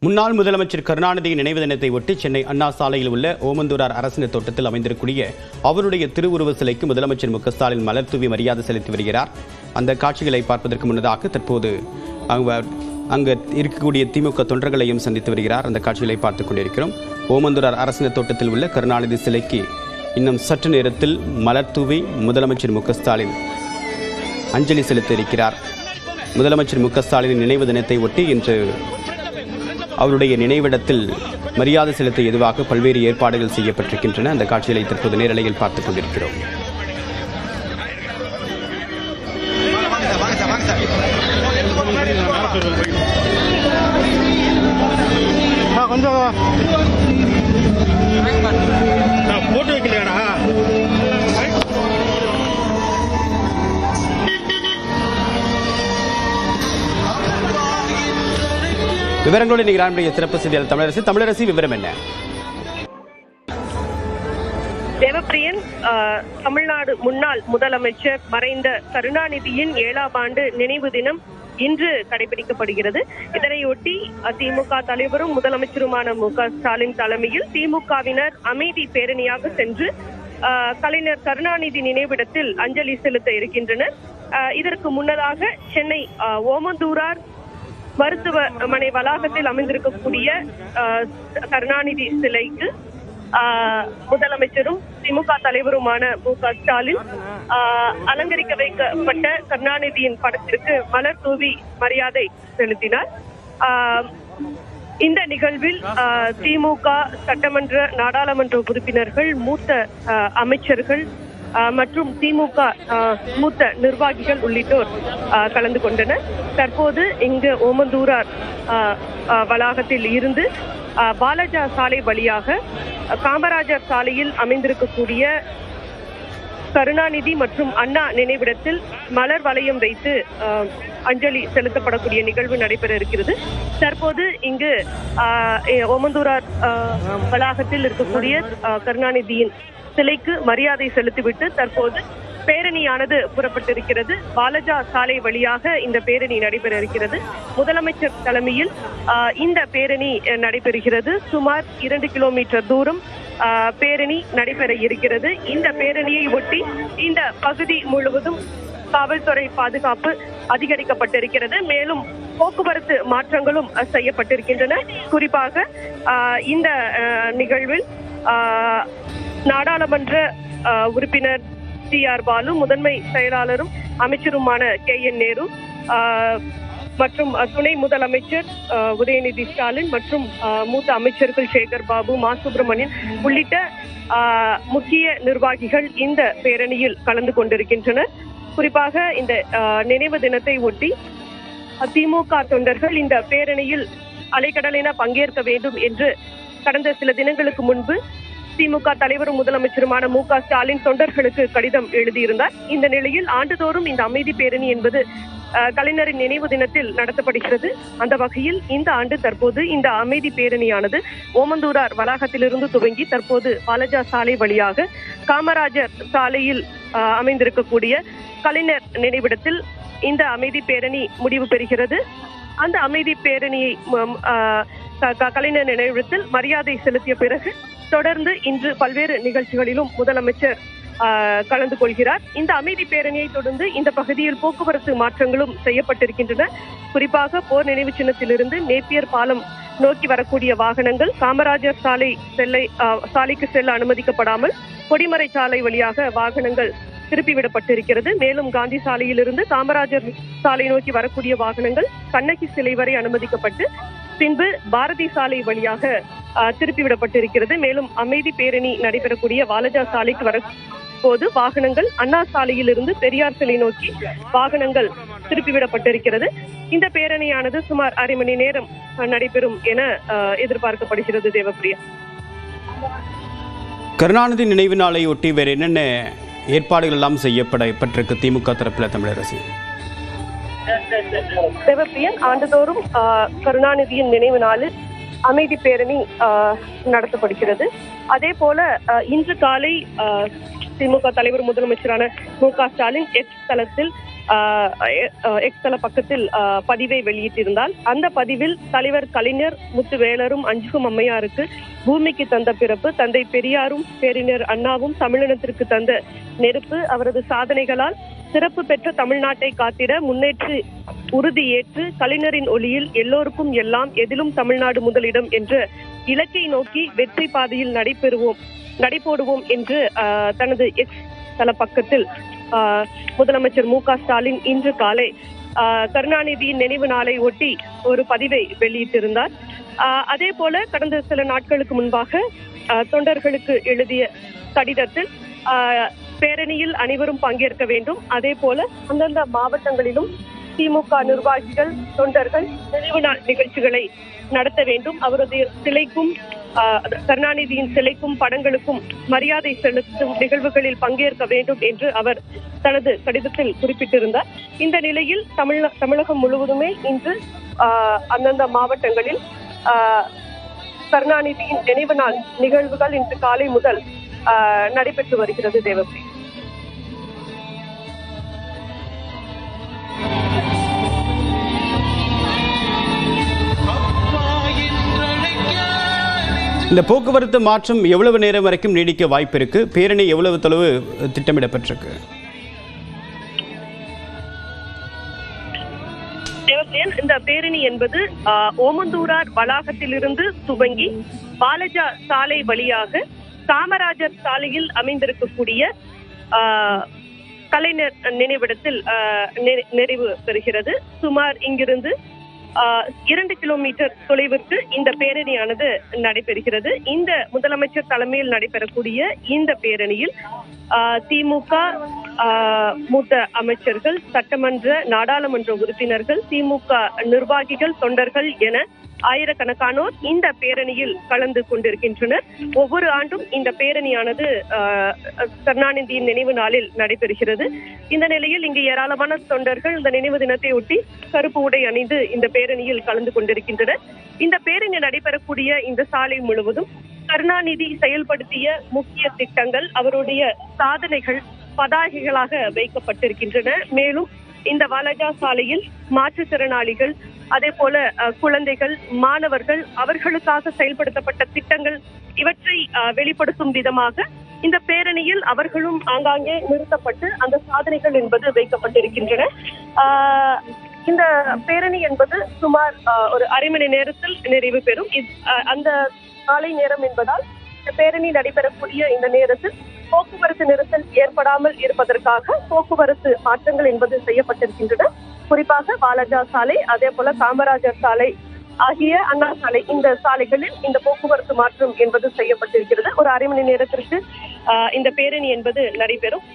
முன்னாள் முதலமைச்சர் கருணாநிதியின் நினைவு தினத்தை ஒட்டி சென்னை அண்ணா சாலையில் உள்ள ஓமந்தூரார் அரசினர் தோட்டத்தில் அமைந்திருக்கூடிய அவருடைய திருவுருவ சிலைக்கு முதலமைச்சர் மு.க.ஸ்டாலின் மலர் தூவி மரியாதை செலுத்தி வருகிறார். அந்த காட்சிகளை பார்ப்பதற்கு முன்னதாக தற்போது அங்கு இருக்கக்கூடிய திமுக தொண்டர்களையும் சந்தித்து வருகிறார். அந்த காட்சிகளை பார்த்துக் கொண்டிருக்கிறோம். ஓமந்தூரார் அரசினர் தோட்டத்தில் உள்ள கருணாநிதி சிலைக்கு இன்னும் சற்று நேரத்தில் மலர் தூவி முதலமைச்சர் மு.க.ஸ்டாலின் அஞ்சலி செலுத்த இருக்கிறார். முதலமைச்சர் மு.க.ஸ்டாலின் நினைவு தினத்தை ஒட்டி இன்று அவருடைய நினைவிடத்தில் மரியாதை செலுத்த எதுவாக பல்வேறு ஏற்பாடுகள் செய்யப்பட்டிருக்கின்றன. அந்த காட்சிகளை தற்போது நேரலையில் பார்த்துக் கொண்டிருக்கிறோம். விவரங்களோடு நிகழ்ச்சிய சிறப்பு செய்தியாளர் தமிழரசி விவரம் என்ன? தேவப்பிரியன், தமிழ்நாடு முன்னாள் முதலமைச்சர் மறைந்த கருணாநிதியின் 7ஆம் ஆண்டு நினைவு தினம் இன்று கடைபிடிக்கப்படுகிறது. இதனையொட்டி திமுக தலைவரும் முதலமைச்சருமான மு.க.ஸ்டாலின் தலைமையில் திமுகவினர் அமைதி பேரணியாக சென்று கலைஞர் கருணாநிதி நினைவிடத்தில் அஞ்சலி செலுத்த இருக்கின்றனர். இதற்கு முன்னதாக சென்னை ஓமந்தூரார் மருத்துவமனை வளாகத்தில் அமைந்திருக்கக்கூடிய கருணாநிதி சிலைக்கு முதலமைச்சரும் திமுக தலைவருமான மு.க.ஸ்டாலின் அலங்கரிக்க வைக்கப்பட்ட கருணாநிதியின் படத்திற்கு மலர் தூவி மரியாதை செலுத்தினார். இந்த நிகழ்வில் திமுக சட்டமன்ற நாடாளுமன்ற உறுப்பினர்கள், மூத்த அமைச்சர்கள் மற்றும் திமுக மூத்த நிர்வாகிகள் உள்ளிட்டோர் கலந்து கொண்டனர். தற்போது இங்கு ஓமந்தூரார் வளாகத்தில் இருந்து பாலாஜா சாலை வழியாக காமராஜர் சாலையில் அமைந்திருக்கக்கூடிய கருணாநிதி மற்றும் அண்ணா நினைவிடத்தில் மலர் வளையம் வைத்து அஞ்சலி செலுத்தப்படக்கூடிய நிகழ்வு நடைபெற இருக்கிறது. தற்போது இங்கு ஓமந்தூரார் வளாகத்தில் இருக்கக்கூடிய கருணாநிதியின் சிலைக்கு மரியாதை செலுத்திவிட்டு தற்போது பேரணியானது புறப்பட்டிருக்கிறது. பாலாஜா சாலை வழியாக இந்த பேரணி நடைபெற இருக்கிறது. முதலமைச்சர் தலைமையில் இந்த பேரணி நடைபெறுகிறது. சுமார் 2 கிலோமீட்டர் தூரம் பேரணி நடைபெற இருக்கிறது. இந்த பேரணியை ஒட்டி இந்த பகுதி முழுவதும் காவல்துறை பாதுகாப்பு அதிகரிக்கப்பட்டிருக்கிறது. மேலும் போக்குவரத்து மாற்றங்களும் செய்யப்பட்டிருக்கின்றன. குறிப்பாக இந்த நிகழ்வில் நாடாளுமன்ற உறுப்பினர் டி.ஆர். பாலு, முதன்மை செயலாளரும் அமைச்சருமான கே.என். நேரு மற்றும் துணை முதலமைச்சர் உதயநிதி ஸ்டாலின் மற்றும் மூத்த அமைச்சர்கள் சேகர் பாபு, மா. சுப்பிரமணியன் உள்ளிட்ட முக்கிய நிர்வாகிகள் இந்த பேரணியில் கலந்து கொண்டிருக்கின்றனர். குறிப்பாக இந்த நினைவு தினத்தை ஒட்டி திமுக தொண்டர்கள் இந்த பேரணியில் அலைக்கடலென பங்கேற்க வேண்டும் என்று கடந்த சில தினங்களுக்கு முன்பு திமுக தலைவரும் முதலமைச்சருமான மு.க.ஸ்டாலின் தொண்டர்களுக்கு கடிதம் எழுதியிருந்தார். இந்த நிலையில் ஆண்டுதோறும் இந்த அமைதி பேரணி என்பது கலைஞரின் நினைவு தினத்தில் நடத்தப்படுகிறது. அந்த வகையில் இந்த ஆண்டு தற்போது இந்த அமைதி பேரணியானது ஓமந்தூரார் வளாகத்திலிருந்து துவங்கி தற்போது பாலாஜா சாலை வழியாக காமராஜர் சாலையில் அமைந்திருக்கக்கூடிய கலைஞர் நினைவிடத்தில் இந்த அமைதி பேரணி முடிவு பெறுகிறது. அந்த அமைதி பேரணியை கலைஞர் நினைவிடத்தில் மரியாதை செலுத்திய பிறகு தொடர்ந்து இன்று பல்வேறு நிகழ்ச்சிகளிலும் முதலமைச்சர் கலந்து கொள்கிறார். இந்த அமைதி பேரணியை தொடர்ந்து இந்த பகுதியில் போக்குவரத்து மாற்றங்களும் செய்யப்பட்டிருக்கின்றன. குறிப்பாக போர் நினைவு சின்னத்திலிருந்து நேப்பியர் பாலம் நோக்கி வரக்கூடிய வாகனங்கள் காமராஜர் சாலைக்கு செல்ல அனுமதிக்கப்படாமல் கொடிமரை சாலை வழியாக வாகனங்கள் திருப்பிவிடப்பட்டிருக்கிறது. மேலும் காந்தி சாலையிலிருந்து காமராஜர் சாலை நோக்கி வரக்கூடிய வாகனங்கள் கண்ணகி சிலை வரை அனுமதிக்கப்பட்டு பின்பு பாரதி சாலை வழியாக திருப்பிவிடப்பட்டிருக்கிறது. மேலும் அமைதி பேரணி நடைபெறக்கூடிய வாலாஜா சாலைக்கு வரப்போது வாகனங்கள் அண்ணா சாலையிலிருந்து பெரியார் சிலை நோக்கி வாகனங்கள் திருப்பிவிடப்பட்டிருக்கிறது. இந்த பேரணியானது சுமார் 1/2 மணி நேரம் நடைபெறும் என எதிர்பார்க்கப்படுகிறது. தேவப்பிரியா, கருணாநிதி நினைவு நாளை ஒட்டி வேறு என்னென்ன ஏற்பாடுகள் எல்லாம் செய்யப்பட்டிருக்கு திமுக தரப்பில்? தமிழரசி, தேவப்பிரியன், ஆண்டுதோறும் கருணாநிதியின் நினைவு நாளில் அமைதி பேரணி நடத்தப்படுகிறது. அதே போல இன்று காலை திமுக தலைவர் முதலமைச்சரான மு.க.ஸ்டாலின் எக்ஸ் தளத்தில் எக்ஸ் தள பக்கத்தில் பதிவை வெளியிட்டிருந்தால் அந்த பதிவில் தலைவர் கலைஞர் முத்துவேலரும் அஞ்சுகும் அம்மையாருக்கு பூமிக்கு தந்த பிறப்பு, தந்தை பெரியாரும் பேரினர் அண்ணாவும் தமிழினத்திற்கு தந்த நெருப்பு, அவரது சாதனைகளால் சிறப்பு பெற்ற தமிழ்நாட்டை காத்திட முன்னேற்றி உறுதியேற்று கலைஞரின் ஒளியில் எல்லோருக்கும் எல்லாம் எதிலும் தமிழ்நாடு முதலிடம் என்ற இலக்கை நோக்கி வெற்றி பாதையில் நடைபோடுவோம் என்று தனது எக்ஸ் தள பக்கத்தில் முதலமைச்சர் மு.க.ஸ்டாலின் இன்று காலை கருணாநிதியின் நினைவு நாளை ஒட்டி ஒரு பதிவை வெளியிட்டிருந்தார். அதே போல கடந்த சில நாட்களுக்கு முன்பாக தொண்டர்களுக்கு எழுதிய கடிதத்தில் பேரணியில் அனைவரும் பங்கேற்க வேண்டும், அதே போல அந்தந்த மாவட்டங்களிலும் திமுக நிர்வாகிகள் தொண்டர்கள் நினைவு நாள் நிகழ்ச்சிகளை நடத்த வேண்டும், அவரது சிலைக்கும் கருணாநிதியின் சிலைக்கும் படங்களுக்கும் மரியாதை செலுத்தும் நிகழ்வுகளில் பங்கேற்க வேண்டும் என்று அவர் தனது கடிதத்தில் குறிப்பிட்டிருந்தார். இந்த நிலையில் தமிழகம் முழுவதுமே இன்று அந்தந்த மாவட்டங்களில் கருணாநிதியின் நினைவு நாள் நிகழ்வுகள் இன்று காலை முதல் நடைபெற்று வருகிறது. தேவப்ரி, இந்த போக்குவரத்து மாற்றம் எவ்வளவு நேரம் வரைக்கும் நீடிக்க வாய்ப்பு இருக்கு? பேரணி எவ்வளவு தொலைவு திட்டமிடப்பட்டிருக்கு? இந்த பேரணி என்பது ஓமந்தூரார் வளாகத்திலிருந்து துவங்கி பாலஜா சாலை வழியாக காமராஜர் சாலையில் அமைந்திருக்கக்கூடிய கலைஞர் நினைவிடத்தில் நிறைவு பெறுகிறது. சுமார் இங்கிருந்து 2 கிலோமீட்டர் தொலைவிற்கு இந்த பேரணியானது நடைபெறுகிறது. இந்த முதலமைச்சர் தலைமையில் நடைபெறக்கூடிய இந்த பேரணியில் திமுக மூத்த அமைச்சர்கள், சட்டமன்ற நாடாளுமன்ற உறுப்பினர்கள், திமுக நிர்வாகிகள், தொண்டர்கள் என ஆயிரக்கணக்கானோர் இந்த பேரணியில் கலந்து கொண்டிருக்கின்றனர். ஒவ்வொரு ஆண்டும் இந்த பேரணியானது கருணாநிதியின் நினைவு நாளில் நடைபெறுகிறது. இந்த நிலையில் இங்கு ஏராளமான தொண்டர்கள் இந்த நினைவு தினத்தை ஒட்டி கருப்பு உடை அணிந்து இந்த பேரணியில் கலந்து கொண்டிருக்கின்றனர். இந்த பேரணி நடைபெறக்கூடிய இந்த சாலை முழுவதும் கருணாநிதி செயல்படுத்திய முக்கிய திட்டங்கள், அவருடைய சாதனைகள் பதாகைகளாக வைக்கப்பட்டிருக்கின்றன. மேலும் இந்த வாலஜா சாலையில் மாற்றுத்திறனாளிகள், அதே போல குழந்தைகள், மாணவர்கள், அவர்களுக்காக செயல்படுத்தப்பட்ட திட்டங்கள் இவற்றை வெளிப்படுத்தும் விதமாக இந்த பேரணியில் அவர்களும் ஆங்காங்கே நிறுத்தப்பட்டு அந்த சாதனைகள் என்பது வைக்கப்பட்டிருக்கின்றன. இந்த பேரணி என்பது சுமார் ஒரு அரை மணி நேரத்தில் நிறைவு பெறும். அந்த காலை நேரம் என்பதால் இந்த பேரணி நடைபெறக்கூடிய இந்த நேரத்தில் போக்குவரத்து நெரிசல் ஏற்படாமல் இருப்பதற்காக போக்குவரத்து மாற்றங்கள் என்பது செய்யப்பட்டிருக்கின்றன. குறிப்பாக வாலஜா சாலை, அதே போல காமராஜர் சாலை ஆகிய அண்ணா சாலை, இந்த சாலைகளில் இந்த போக்குவரத்து மாற்றம் என்பது செய்யப்பட்டிருக்கிறது. ஒரு அரை மணி நேரத்திற்கு இந்த பேரணி என்பது நடைபெறும்.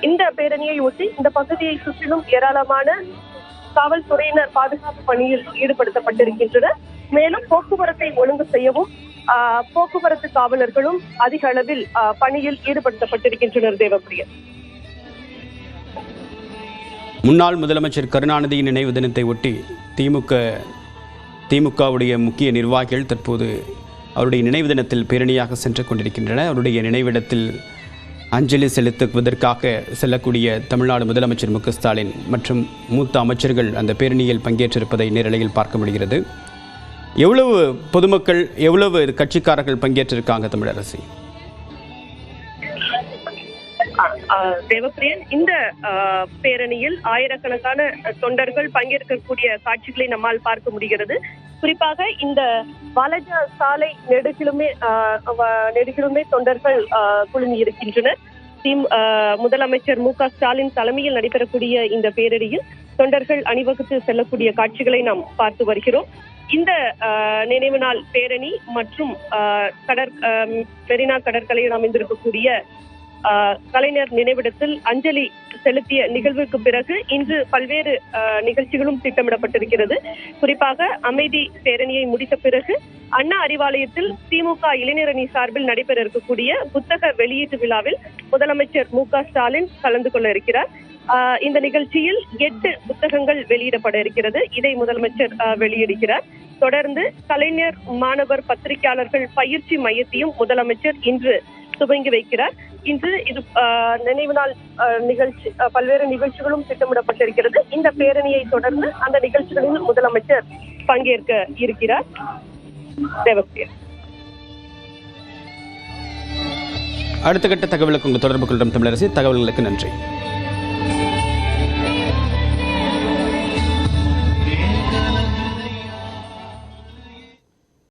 இந்த பேரணியை ஒட்டி இந்த பகுதியை சுற்றிலும் ஏராளமான காவல்துறையினர் பாதுகாப்பு பணியில் ஈடுபடுத்தப்பட்டிருக்கின்றனர். மேலும் போக்குவரத்தை ஒழுங்கு செய்யவும் போக்குவரத்து காவலர்களும் அதிக அளவில் பணியில் ஈடுபடுத்தப்பட்டிருக்கின்றனர். தேவப்பிரியன், முன்னாள் முதலமைச்சர் கருணாநிதியின் நினைவு தினத்தை ஒட்டி திமுகவுடைய முக்கிய நிர்வாகிகள் தற்போது அவருடைய நினைவு தினத்தில் பேரணியாக சென்று கொண்டிருக்கின்றனர். அவருடைய நினைவிடத்தில் அஞ்சலி செலுத்துவதற்காக செல்லக்கூடிய தமிழ்நாடு முதலமைச்சர் மு.க.ஸ்டாலின் மற்றும் மூத்த அமைச்சர்கள் அந்த பேரணியில் பங்கேற்றிருப்பதை நேரலையில் பார்க்க முடிகிறது. எவ்வளவு பொதுமக்கள், எவ்வளவு கட்சிக்காரர்கள் பங்கேற்றிருக்காங்க தமிழரசி? தேவப்பிரியன், இந்த பேரணியில் ஆயிரக்கணக்கான தொண்டர்கள் பங்கேற்கக்கூடிய காட்சிகளை நம்மால் பார்க்க முடிகிறது. குறிப்பாக இந்த வாலஜா சாலை நெடுகிலுமே தொண்டர்கள் குழுமி இருக்கின்றனர். முதலமைச்சர் மு.க.ஸ்டாலின் தலைமையில் நடைபெறக்கூடிய இந்த பேரணியில் தொண்டர்கள் அணிவகுத்து செல்லக்கூடிய காட்சிகளை நாம் பார்த்து வருகிறோம். இந்த நினைவு நாள் பேரணி மற்றும் மெரினா கடற்கரையில் அமைந்திருக்கக்கூடிய கலைஞர் நினைவிடத்தில் அஞ்சலி செலுத்திய நிகழ்வுக்கு பிறகு இன்று பல்வேறு நிகழ்ச்சிகளும் திட்டமிடப்பட்டிருக்கிறது. குறிப்பாக அமைதி பேரணியை முடித்த பிறகு அண்ணா அறிவாலயத்தில் திமுக இளைஞரணி சார்பில் நடைபெற இருக்கக்கூடிய புத்தக வெளியீட்டு விழாவில் முதலமைச்சர் மு.க.ஸ்டாலின் கலந்து கொள்ள இருக்கிறார். இந்த நிகழ்ச்சியில் 8 புத்தகங்கள் வெளியிடப்பட இருக்கிறது. இதை முதலமைச்சர் வெளியிடுகிறார். தொடர்ந்து கலைஞர் மாணவர் பத்திரிகையாளர்கள் பயிற்சி மையத்தையும் முதலமைச்சர் இன்று துவங்கி வைக்கிறார். இன்று இது நினைவு நாள் நிகழ்ச்சி, பல்வேறு நிகழ்ச்சிகளும் திட்டமிடப்பட்டிருக்கிறது. இந்த பேரணியை தொடர்ந்து அந்த நிகழ்ச்சிகளில் முதலமைச்சர் பங்கேற்க இருக்கிறார். தேவஸ்ரீ, அடுத்த கட்ட தகவலுக்கு உங்கள் தொடர்பு கொள்ளும் தமிழரசி. தகவல்களுக்கு நன்றி.